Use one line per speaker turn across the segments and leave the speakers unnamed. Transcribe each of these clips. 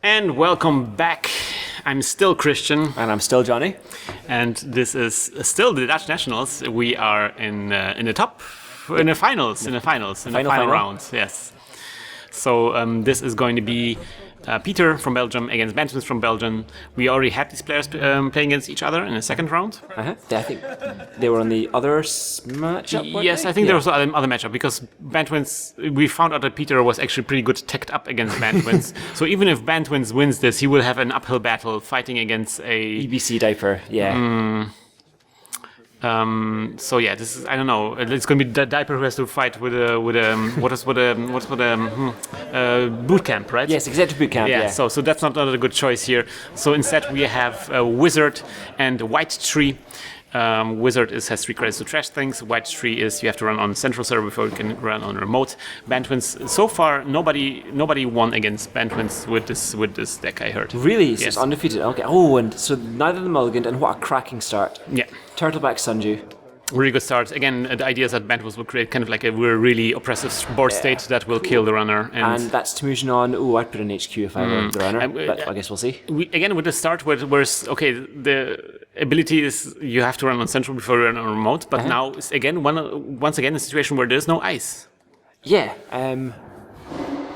And welcome back. I'm still Krystian.
And I'm still Johnny.
And this is still the Dutch Nationals. We are in the final round. Yes. So this is going to be Peter from Belgium against Bantwins from Belgium. We already had these players playing against each other in the second round.
I think they were on the other matchup.
Yes, I think there was other matchup because Bantwins. We found out that Peter was actually pretty good teched up against Bantwins. So even if Bantwins wins this, he will have an uphill battle fighting against a
EBC diaper. Yeah.
So yeah, this is, I don't know. It's going to be the diaper who has to fight with a boot camp, right?
Yes, executive boot camp. Yeah.
So that's not a good choice here. So instead we have Whizzard and White Tree. Whizzard has 3 credits to trash things. White Tree is you have to run on central server before you can run on remote. Bantwins, so far nobody won against Bantwins with this deck, I heard.
Really? So
yes.
it's undefeated. Okay. Oh, and so neither of them mulliganed, and what a cracking start.
Yeah.
Turtleback Sundew.
Really good start. Again, the idea is that Bantwins will create kind of like a really oppressive board state that will kill the runner.
And that's Temujin on. Oh, I'd put an HQ if I were the runner, but I guess we'll see.
Again, with the start where the ability is you have to run on central before you run on remote, but now it's once again a situation where there's no ice.
Yeah.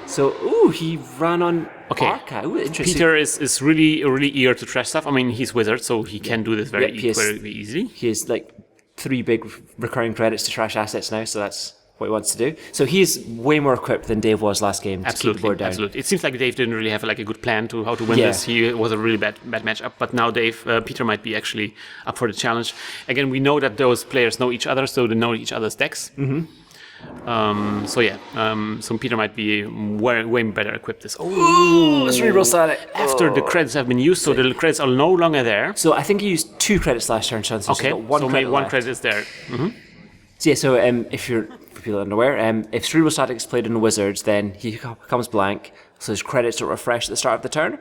So, he ran on Arca. Ooh, interesting.
Peter is really eager to trash stuff. I mean, he's Wizard, so he can do this very easily.
He has like 3 big recurring credits to trash assets now, so that's what he wants to do. So he's way more equipped than Dave was last game to keep the board down.
Absolutely. It seems like Dave didn't really have like a good plan to how to win this. He was a really bad matchup, but now Peter might be actually up for the challenge. Again, we know that those players know each other, so they know each other's decks. Mm-hmm. So Peter might be way better equipped this.
Cerebral Static.
After the credits have been used, so the credits are no longer there.
So I think he used 2 credits last turn, so
okay,
got one
credit is there. Mm-hmm.
So if you're, for people unaware, if Cerebral Static is played in Wizards, then he comes blank, so his credits don't refresh at the start of the turn.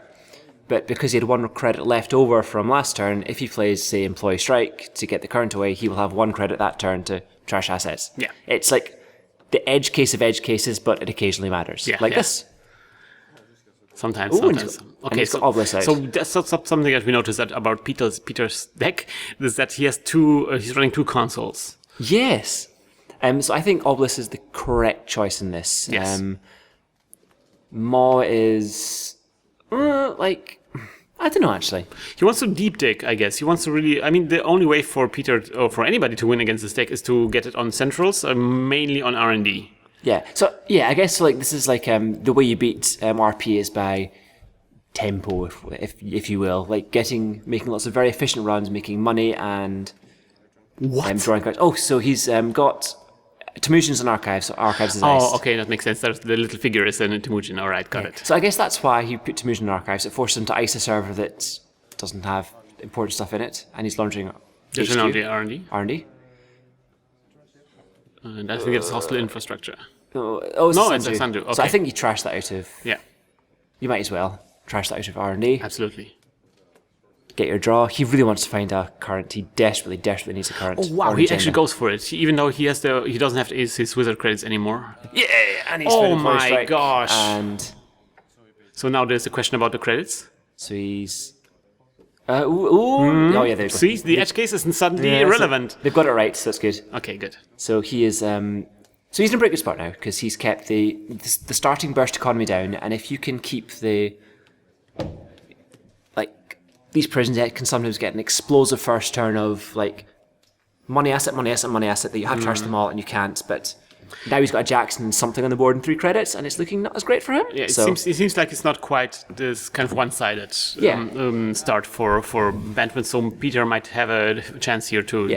But because he had 1 credit left over from last turn, if he plays, say, Employee Strike to get the current away, he will have 1 credit that turn to trash assets.
Yeah.
It's like the edge case of edge cases, but it occasionally matters. This.
Sometimes.
Okay, so
that's something that we noticed that about Peter's deck is that he has he's running 2 consoles.
Yes. So I think Obelisk is the correct choice in this.
Yes.
Maw is I don't know, actually.
He wants to deep dig, I guess. He wants to really... I mean, the only way for Peter or for anybody to win against this deck is to get it on centrals, mainly on R&D.
Yeah. So, I guess this is like the way you beat RP is by tempo, if you will. Like making lots of very efficient runs, making money and drawing cards. Oh, so he's got... Temujin's an archive, so archives is nice.
Oh, okay, that makes sense. The little figure is in Temujin. All right, got it.
So I guess that's why he put Temujin in archives. It forced him to ice a server that doesn't have important stuff in it, and he's launching
Just R&D. R&D. And I think it's hostile infrastructure.
It's
Sandu. Okay.
So I think you trash that out of...
Yeah.
You might as well trash that out of R&D.
Absolutely.
Get your draw. He really wants to find a current. He desperately needs a current.
Oh wow! He actually goes for it, even though he doesn't have to use his wizard credits anymore.
Yeah, and he's
my gosh!
And
so now there's a question about the credits.
So he's. Oh yeah, there you go.
See, the edge case isn't suddenly irrelevant.
So they've got it right, so that's good.
Okay, good.
So he is. So he's in a pretty good spot now because he's kept the starting burst economy down, and if you can keep the these prisons can sometimes get an explosive first turn of money asset that you have to charge them all and you can't, but now he's got a Jackson and something on the board and 3 credits and it's looking not as great for him.
Yeah, it seems like it's not quite this kind of one-sided start for Bantwins, so Peter might have a chance here to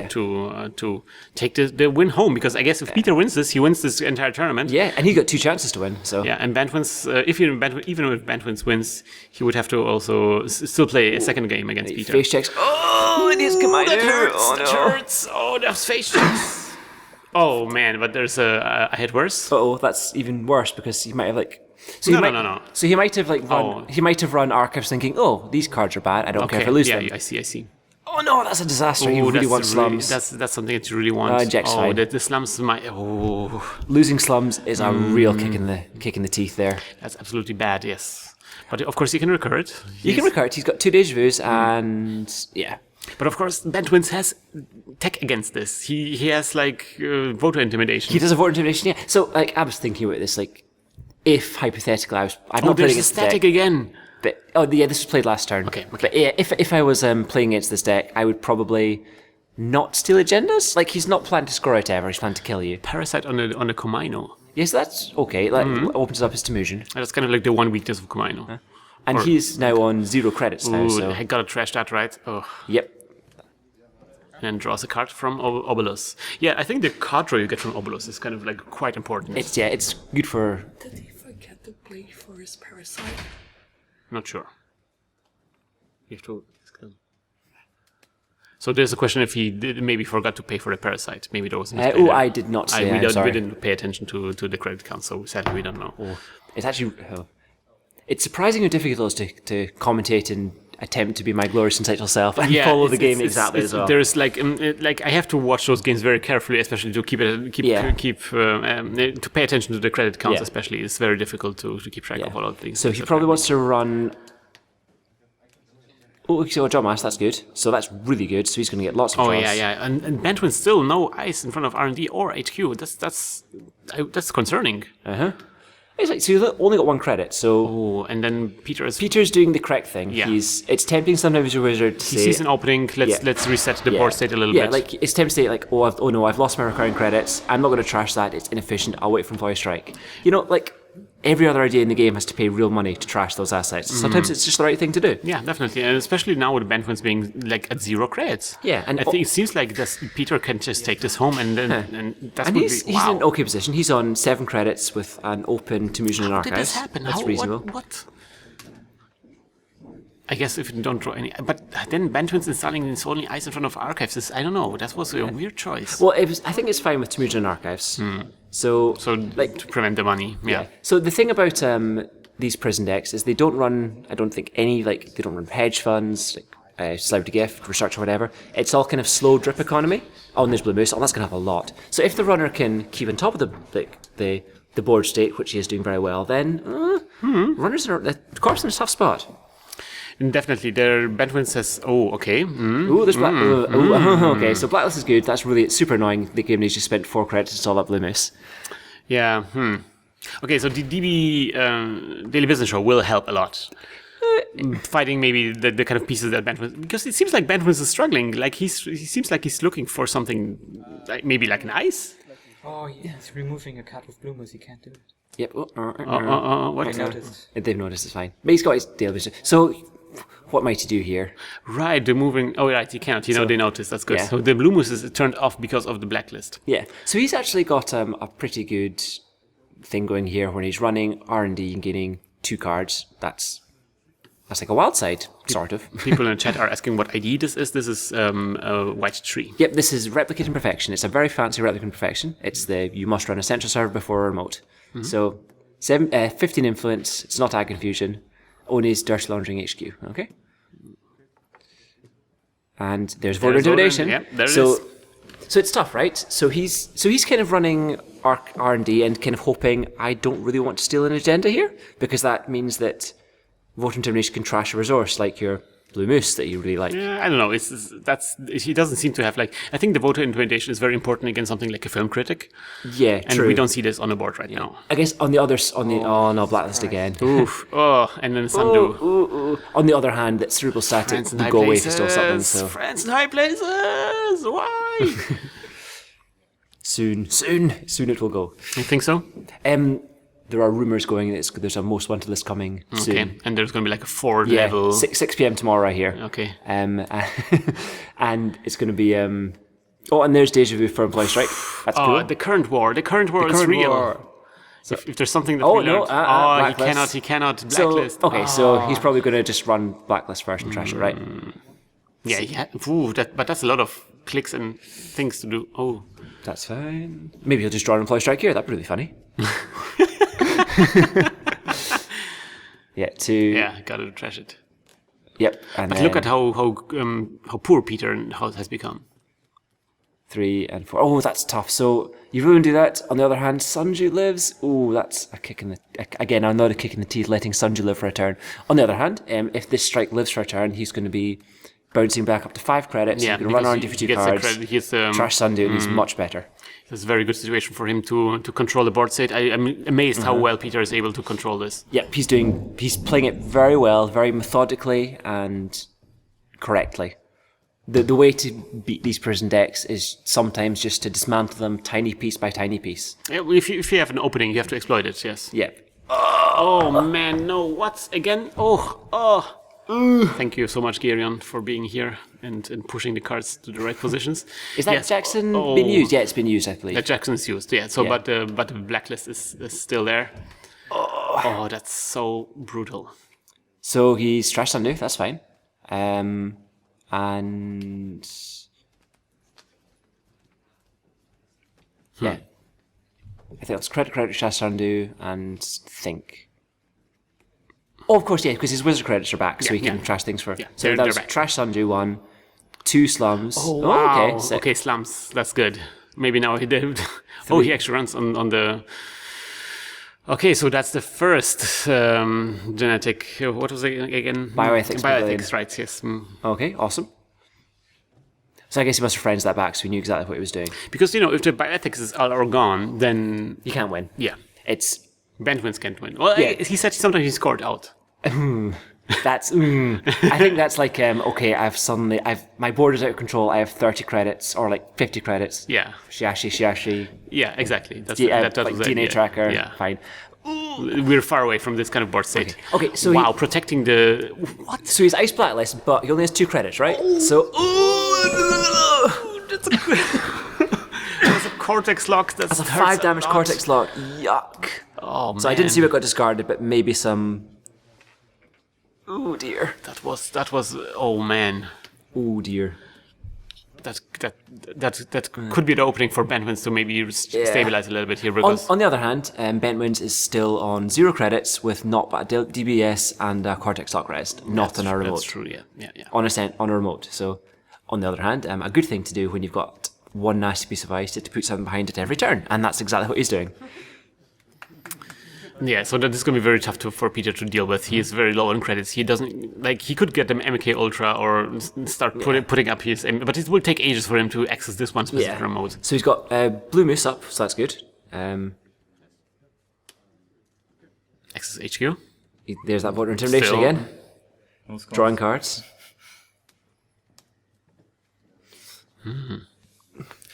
take the win home, because I guess if Peter wins this, he wins this entire tournament.
Yeah, and he got 2 chances to win. So
yeah, and Bantwins, even if Bantwins wins, he would have to also still play a second game against Peter.
Face checks. Oh, it is Commander.
That hurts. That hurts. Oh, that's face checks. Oh man, but there's a hit worse.
That's even worse because he might have
No.
So he might have run. He might have run archives thinking, "Oh, these cards are bad. I don't care if I lose them."
Yeah, I see.
Oh no, that's a disaster. He really wants slums.
That's something that you really want.
Jack's fine.
The slums might.
Losing slums is a real kick in the teeth there.
That's absolutely bad. Yes. But of course, he can recur it.
You can recur it. He's got 2 deja vus, and yeah.
But of course, Bantwins has tech against this. He has like voter intimidation.
He does a voter intimidation, yeah. So like I was thinking about this, like if hypothetically I'm not playing
there's
against
a
the deck,
static again.
but this was played last turn.
Okay.
But yeah, if I was playing against this deck, I would probably not steal agendas. Like he's not planning to score out ever. He's planning to kill you.
Parasite on the Komaino.
Yes, that's okay. That opens up his Temusian.
That's kind of like the one weakness of Komaino.
And he's now on 0 credits now.
Ooh,
So
I gotta trash that, right? Oh.
yep.
And then draws a card from Obolus. Yeah, I think the card draw you get from Obolus is kind of like quite important.
It's good for.
Did he forget to play for his parasite?
Not sure. You have to. So there's a question if he maybe forgot to pay for the parasite. Maybe there was a mistake.
I did not say.
We
sorry.
didn't pay attention to the credit count, so sadly we don't know.
It's actually. It's surprising how difficult it is to commentate and attempt to be my glorious intellectual self and follow the game exactly as well.
There's like I have to watch those games very carefully, especially to to pay attention to the credit counts. Especially, it's very difficult to keep track of all of things.
So he probably wants to run. Oh, so John Mass, that's good. So that's really good. So he's going to get lots of draws.
And Bantwin still no ice in front of R&D or HQ. That's concerning.
It's like, so you've only got 1 credit, so...
and then Peter's
doing the correct thing.
Yeah.
It's tempting sometimes as a wizard to
he
say...
sees an opening, let's reset the board state a little bit.
Yeah, like, it's tempting to say, like, oh no, I've lost my recurring credits, I'm not going to trash that, it's inefficient, I'll wait for Employee Strike. You know, like, every other idea in the game has to pay real money to trash those assets. Sometimes it's just the right thing to do.
Yeah, definitely, and especially now with Bantwins being like at 0 credits.
Yeah, and
I think it seems like Peter can just take this home and then
he's in an okay position. He's on 7 credits with an open Temusian and Archives.
Did this happen?
That's reasonable.
What? I guess if you don't draw any, but then Bantwins installing his only ice in front of Archives is, I don't know. That was a weird choice.
Well, I think it's fine with Temusian and Archives. So like
to prevent the money, yeah.
So the thing about these prison decks is they don't run. I don't think any they don't run hedge funds, like Celebrity Gift, Research, or whatever. It's all kind of slow drip economy. Oh, and there's Blue Moose. Oh, that's gonna have a lot. So if the runner can keep on top of the board state, which he is doing very well, then runners are the Corp's in a tough spot.
And definitely, their Bantwin says, "Oh, okay."
Ooh, there's black. Okay, so Blacklist is good. That's really super annoying. The game needs just spent 4 credits to install that Blue Moose.
Yeah. Okay, so the DB Daily Business Show will help a lot. Fighting maybe the kind of pieces that Bantwins, because it seems like Bantwins is struggling. Like he seems like he's looking for something, like maybe like an ice.
Oh, yeah, he's removing a card with Blue Moose. He can't do it.
Yep.
What?
I noticed.
They've noticed. It's fine. But he's got his Daily Business. So. What might he do here?
Right, the moving... Oh, right, he can't. They noticed. That's good.
Yeah.
So the Blue Moose is turned off because of the blacklist.
Yeah. So he's actually got a pretty good thing going here when he's running R&D and gaining 2 cards. That's like a wild side, sort of.
People in the chat are asking what ID this is. This is a white tree.
Yep, this is Replicating Perfection. It's a very fancy Replicating Perfection. It's you must run a central server before a remote. So 15 influence. It's not Ag Confusion. Only is Dirty Laundering HQ. Okay. And there's voter intimidation.
Yeah, there it is.
So it's tough, right? So he's kind of running R&D and kind of hoping I don't really want to steal an agenda here, because that means that voter intimidation can trash a resource like your Blue Moose that you really like.
Yeah, I don't know. He doesn't seem to have like. I think the voter intimidation is very important against something like a film critic.
Yeah,
and
true.
we don't see this on the board right now.
I guess on the others, blacklist again.
Oof. And then Sandu.
On the other hand, that Cerebral Static will go away if you stole something. So.
Friends in high places. Why?
Soon it will go.
You think so?
There are rumours going that there's a most wanted list coming soon.
Okay, and there's going to be like a 4 level.
6 p.m. tomorrow right here.
Okay.
And it's going to be. And there's Deja Vu for Employee Strike. That's cool.
The current war is real. So if there's something that we learned. He cannot blacklist.
So he's probably going to just run blacklist first and trash it, right?
Yeah. But that's a lot of clicks and things to do. Oh.
That's fine. Maybe he'll just draw an Employee Strike here. That'd be really funny.
Gotta trash it.
Yep.
But look at how poor Peter has become.
3 and 4. Oh, that's tough. So you really do that. On the other hand, Sunju lives. Oh, that's a kick in the... Again, another kick in the teeth, letting Sunju live for a turn. On the other hand, if this strike lives for a turn, he's going to be bouncing back up to 5 credits.
Yeah,
he's going to run around for 2 cards. Trash Sundu, and he's much better.
It's a very good situation for him to control the board state. I'm amazed how well Peter is able to control this.
Yeah, he's playing it very well, very methodically and correctly. The way to beat these prison decks is sometimes just to dismantle them tiny piece by tiny piece.
Yeah, if you have an opening, you have to exploit it, yes.
Yeah.
Oh man, no, what? Again? Thank you so much, Gerion, for being here and pushing the cards to the right positions.
Is that Jackson been used? Yeah, it's been used, I believe.
That Jackson's used, yeah. So, but the blacklist is still there. Oh, that's so brutal.
So he's Trash Sundu, that's fine. And yeah, I think that's credit Trash Sundu and think. Oh, of course, yeah, because his wizard credits are back, so he can trash things for.
Yeah,
so that's Trash Sundu 1, 2 slums.
Oh, wow.
Okay,
okay, slums. That's good. Maybe now he did. He actually runs on the. Okay, so that's the first genetic. What was it again?
Bioethics.
Bioethics, right? Yes.
Okay, awesome. So I guess he must have friends that back, so he knew exactly what he was doing.
Because if the bioethics is all are gone, then
you can't win.
Yeah,
it's
Bantwins can't win. Well, yeah. He said sometimes he scored out.
That's. I think that's like okay. My board is out of control. I have 30 credits or like 50 credits.
Yeah.
Shiashi.
Yeah, exactly. That's
that was like DNA tracker.
Yeah.
Fine.
We're far away from this kind of board state.
Okay, so
protecting the what?
So he's ice blacklist, but he only has 2 credits, right? So
that's a cortex lock. That's
a 5 damage cortex lock. Yuck.
Oh man.
So I didn't see what got discarded, but maybe some. Oh dear.
That was. Oh man.
Oh dear.
That could be the opening for Bantwins to maybe stabilize a little bit here. Because
on the other hand, Bantwins is still on 0 credits with not bad DBS and Cortex Lock Rest, not on a remote.
That's true, yeah.
On a remote. So, on the other hand, a good thing to do when you've got one nasty piece of ice is to put something behind it every turn, and that's exactly what he's doing.
Yeah, so that is going to be very tough for Peter to deal with. He is very low on credits. He doesn't he could get them MK Ultra or start putting up his, but it will take ages for him to access this one specific remote.
So he's got Blue Moose up, so that's good.
Access HQ.
There's that voter intimidation again. Drawing cards.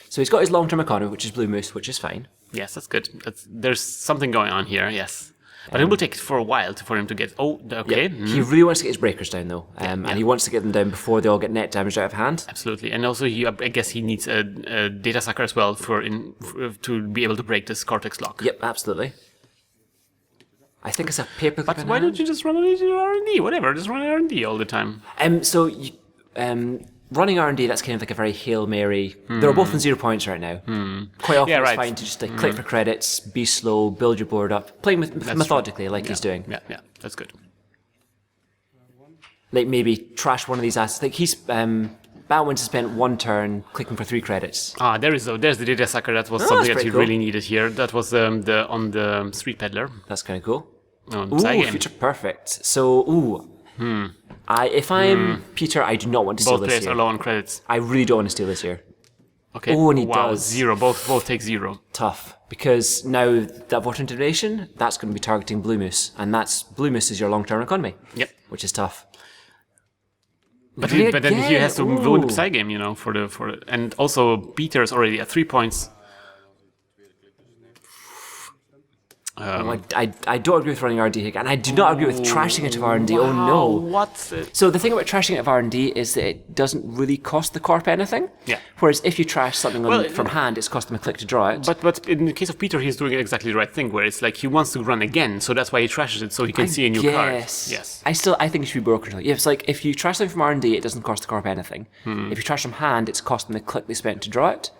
So he's got his long-term economy, which is Blue Moose, which is fine.
Yes, that's good. There's something going on here, yes. But it will take for a while for him to get... Oh, okay.
Yeah. He really wants to get his breakers down, though. And he wants to get them down before they all get net damaged out of hand.
Absolutely. And also, I guess he needs a data sucker as well to be able to break this Cortex lock.
Yep, absolutely. I think it's a paper clip.
But why don't you just run an R&D? Whatever, just run an R&D all the time.
Running R&D, that's kind of like a very Hail Mary. They're both on 0 points right now. Quite often it's fine to just click for credits, be slow, build your board up, playing methodically like he's doing.
Yeah, that's good.
Like maybe trash one of these assets. Like he's Bantwins has spent 1 turn clicking for 3 credits.
There's the data sucker. That was something that you really needed here. That was on the Street Peddler.
That's kind of cool.
Ooh,
future perfect. So, if I'm Peter, I do not want to steal
this
here.
Both players are low on credits.
I really don't want to steal this here.
Okay.
Oh, and he does.
0. Both take 0.
Tough. Because now that voter intimidation, that's going to be targeting Blue Moose. And Blue Moose is your long-term economy.
Yep.
Which is tough.
But then he has to win the Psy game, and also Peter's already at 3 points.
I don't agree with running R&D here, and I do not agree with trashing it of R&D. Oh no!
What?
So the thing about trashing it of R&D is that it doesn't really cost the corp anything.
Yeah.
Whereas if you trash something from hand, it's cost them a click to draw it.
But in the case of Peter, he's doing exactly the right thing, where it's like he wants to run again, so that's why he trashes it, so he can see a new card. Yes.
I think it should be broken. It's like if you trash something from R&D, it doesn't cost the corp anything. If you trash from hand, it's cost them the click they spent to draw it.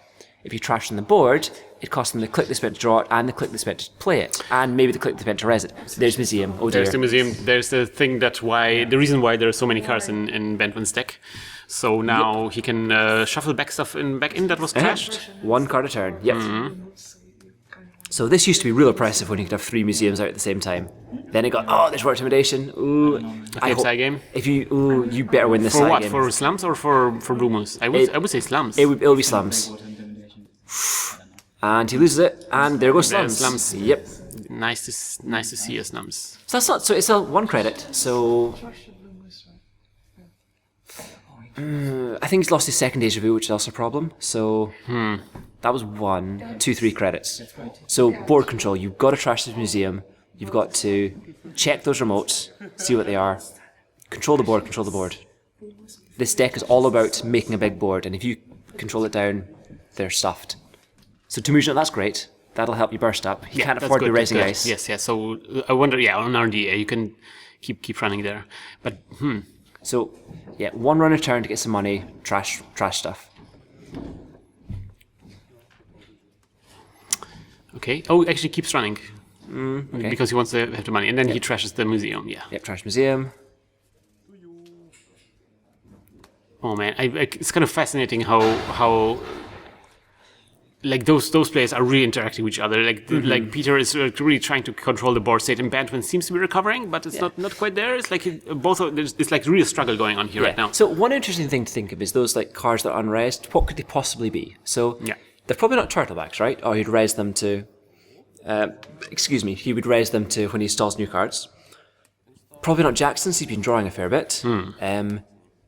If you trash on the board, it costs them the click they spent to draw it and the click they spent to play it, and maybe the click they spent to res it. So there's Museum. Oh dear.
There's the Museum. There's the thing the reason why there are so many cards in Bantwin's deck. So now he can shuffle back stuff back in that was trashed.
1 card a turn. Yep. So this used to be real oppressive when you could have 3 museums out at the same time. Then it got, there's more intimidation. Ooh,
Okay, tie game.
If you better win this
For
side
what?
game.
For slums or for Blue Moose? I would say slums.
It'll be slums. And he loses it, and there goes slums.
Slums.
Yep.
Nice to see a slums.
So that's not. So it's a 1 credit. So I think he's lost his second deja vu, which is also a problem. So that was 1, 2, 3 credits. So board control. You've got to trash this museum. You've got to check those remotes, see what they are. Control the board. Control the board. This deck is all about making a big board, and if you control it down, they're stuffed. So Temujin, that's great. That'll help you burst up. You can't afford to be raising ice.
Yes. So I wonder. Yeah, on R&D you can keep running there, but
So, 1 run a turn to get some money, trash stuff.
Okay. Oh, actually keeps running
Okay.
because he wants to have the money, and then he trashes the museum. Yeah.
Yep, trash museum.
Oh man, it's kind of fascinating how like those players are really interacting with each other. Like Peter is really trying to control the board state, and Bantwin seems to be recovering, but it's not quite there. It's like it's like real struggle going on here right now.
So one interesting thing to think of is those like cards that are unresed. What could they possibly be? So they're probably not turtlebacks, right? Or he'd raise them to. He would raise them to when he installs new cards. Probably not Jackson's. He's been drawing a fair bit.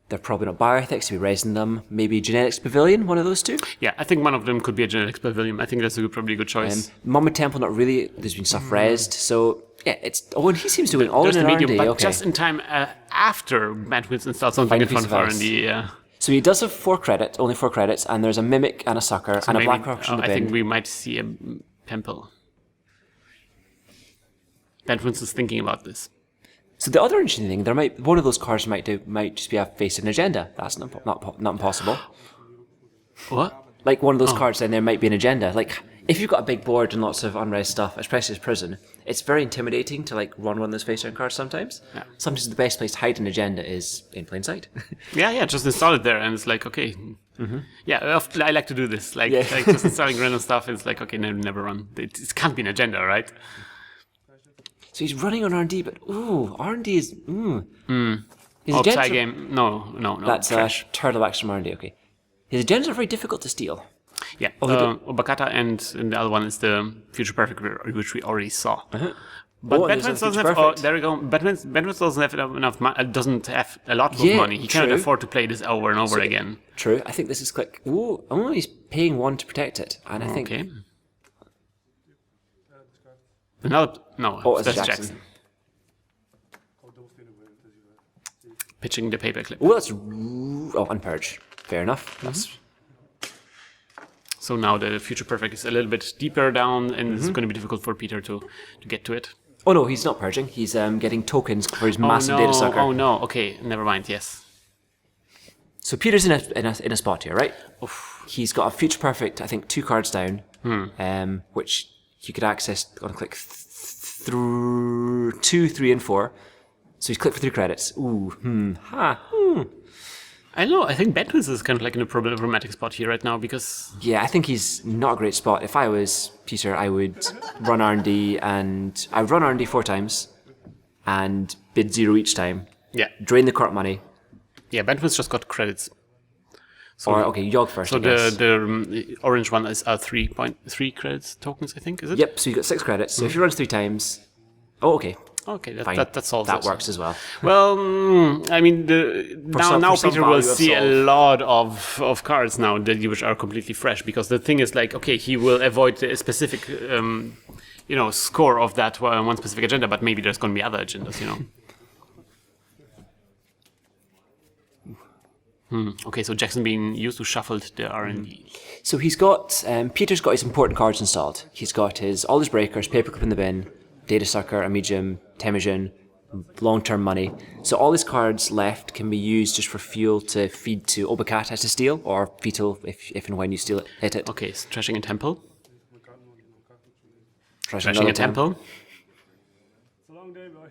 They're probably not bioethics. He'd be raising them. Maybe Genetics Pavilion, one of those two.
Yeah, I think one of them could be a Genetics Pavilion. I think that's probably a good choice.
Mama Temple, not really. There's been stuff raised. So yeah, it's. Oh, and he seems to win all
There's
in
the
an
medium,
R&D.
but
Okay.
just in time after Bantwins installs something
Find a
in front
piece
of
of ice.
R&D. Yeah.
So he does have 4 credits, only 4 credits, and there's a Mimic and a Sucker and
Maybe,
a Black Rock in the
I
bin.
think we might see a Pemple. Bantwins is thinking about this.
So the other interesting thing, one of those cards might just be a face of an agenda. That's not impossible.
What?
Like one of those cards, then there might be an agenda. Like if you've got a big board and lots of unread stuff, especially as prison, it's very intimidating to like run one of those face down cards sometimes.
Yeah.
Sometimes the best place to hide an agenda is in plain sight.
Yeah, just install it there, and it's like, okay. Yeah, I like to do this. Like just installing random stuff, it's like, okay, never run. It can't be an agenda, right?
So he's running on R&D, but R&D is His
Upside
agendas are-
game. No.
That's
trash.
Turtlebacks from R&D, okay. His agendas are very difficult to steal.
Yeah.
Oh,
Obakata and the other one is the Future Perfect, which we already saw. But
Oh, and there's
Batman
a
doesn't
Future
have.
Perfect.
There we go. Batman doesn't have enough. Doesn't have a lot of
Yeah,
money. He cannot
true.
afford to play this over and over again.
True. I think this is quick. Ooh, he's paying 1 to protect it. And I think...
Okay. Another no.
It's
that's
Jackson.
Jackson. Pitching the paperclip.
Oh, that's... and Purge. Fair enough. That's...
So now the Future Perfect is a little bit deeper down, and it's going to be difficult for Peter to get to it.
Oh, no, he's not purging. He's getting tokens for his massive data sucker.
Oh no! Okay, never mind. Yes.
So Peter's in a spot here, right? He's got a Future Perfect, I think, 2 cards down, which you could access on a click through 2, 3, and 4. So he's clicked for 3 credits.
I know. I think Bantwins is kind of like in a problematic spot here right now because
Yeah, I think he's not a great spot. If I was Peter, I would run R&D, and I would run R&D 4 times and bid 0 each time.
yeah,
Drain the court money.
Bantwins just got credits. So
Yogg first,
So
I guess.
the orange one is 3.3 credits tokens, I think, is it?
Yep, so you got 6 credits. So if he runs 3 times... Oh, okay.
Okay,
Fine.
that solves
That
it.
works as well.
Well, I mean, now
for some
Peter
value
will
of
see a
solve.
lot of cards now which are completely fresh because the thing is like, okay, he will avoid a specific, score of that one specific agenda, but maybe there's going to be other agendas, Okay, so Jackson being used to shuffled the R&D.
So he's got... Peter's got his important cards installed. He's got all his breakers, paperclip in the bin, data sucker, a medium, Temujin, long-term money. So all his cards left can be used just for fuel to feed to Obakata to steal, or fetal if and when you steal it, hit it.
Okay, so trashing a temple.
Trashing
Trashing
another
a temple.
It's a long day, boy.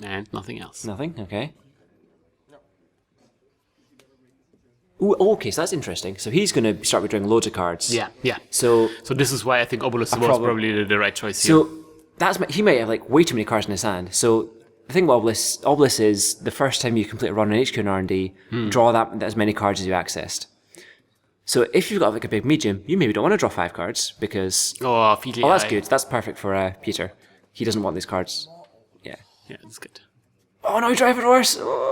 And nothing else.
Nothing. Okay. Ooh, okay, so that's interesting. So he's going to start with drawing loads of cards.
Yeah, yeah.
So
this is why I think Obelisk was
problem.
probably the right choice here.
So he might have like way too many cards in his hand. So the thing with Obelisk is the first time you complete a run in HQ and R&D, draw that as many cards as you accessed. So if you've got like a big medium, you maybe don't want to draw 5 cards because
Feedly
that's
Eye.
good. That's perfect for Peter. He doesn't want these cards. Yeah.
Yeah, that's good.
Oh no, he drives worse. Oh.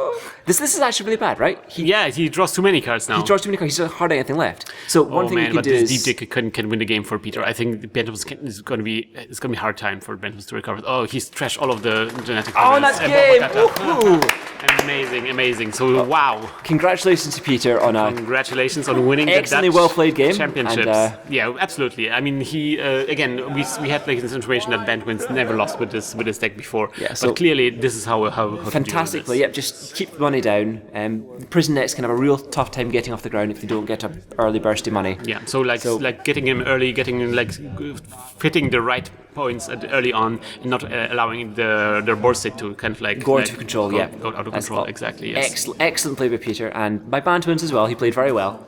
This is actually really bad, right?
He draws too many cards now.
He draws too many cards. He's hardly anything left. So one thing you can do
this
is
deep deck can win the game for Peter. I think Bantwins is going to be a hard time for Bantwins to recover. Oh, he's trashed all of the genetic.
Oh, that's game! Woohoo!
Amazing. So wow.
Congratulations to Peter on a
Congratulations on winning
excellently
the Dutch
well played game
championships.
and,
yeah, absolutely. I mean, he again we had like this information that Bantwins never lost with this deck before.
Yeah, so
but clearly this is how
fantastically. Yep, just keep the money down. Prison decks can have a real tough time getting off the ground if they don't get up early bursty money.
Yeah, so getting him early, getting him hitting the right points early on, and not allowing their board state to kind of
go out of control.
Go out of control. Exactly. Yes.
Excellent play by Peter, and by Bantwins as well. He played very well.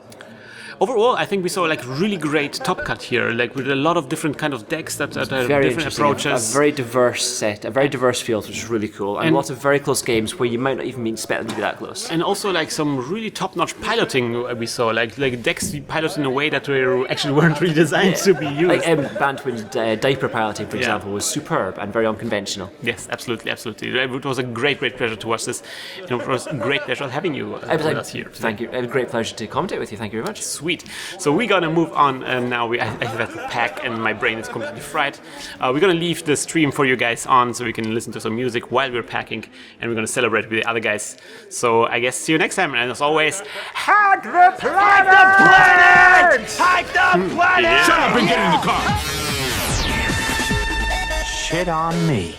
Overall, I think we saw like really great top cut here, like with a lot of different kind of decks that have
Very
different
interesting.
approaches.
A very diverse set, a very diverse field, which is really cool, and lots of very close games where you might not even expect them to be that close.
And also like some really top-notch piloting we saw, like decks pilot in a way that actually weren't really designed to be used.
Like Bantwin's diaper piloting, for example, was superb and very unconventional.
Yes, absolutely. It was a great pleasure to watch this. And it was a great pleasure having you with us here today.
Thank you. It was a great pleasure to commentate with you. Thank you very much.
Sweet. So we're gonna move on now. I have to pack and my brain is completely fried. We're gonna leave the stream for you guys on so we can listen to some music while we're packing, and we're gonna celebrate with the other guys. So I guess see you next time, and as always,
Hack the planet! Hack the planet!
Yeah.
Shut up and get in the car! Shit on me.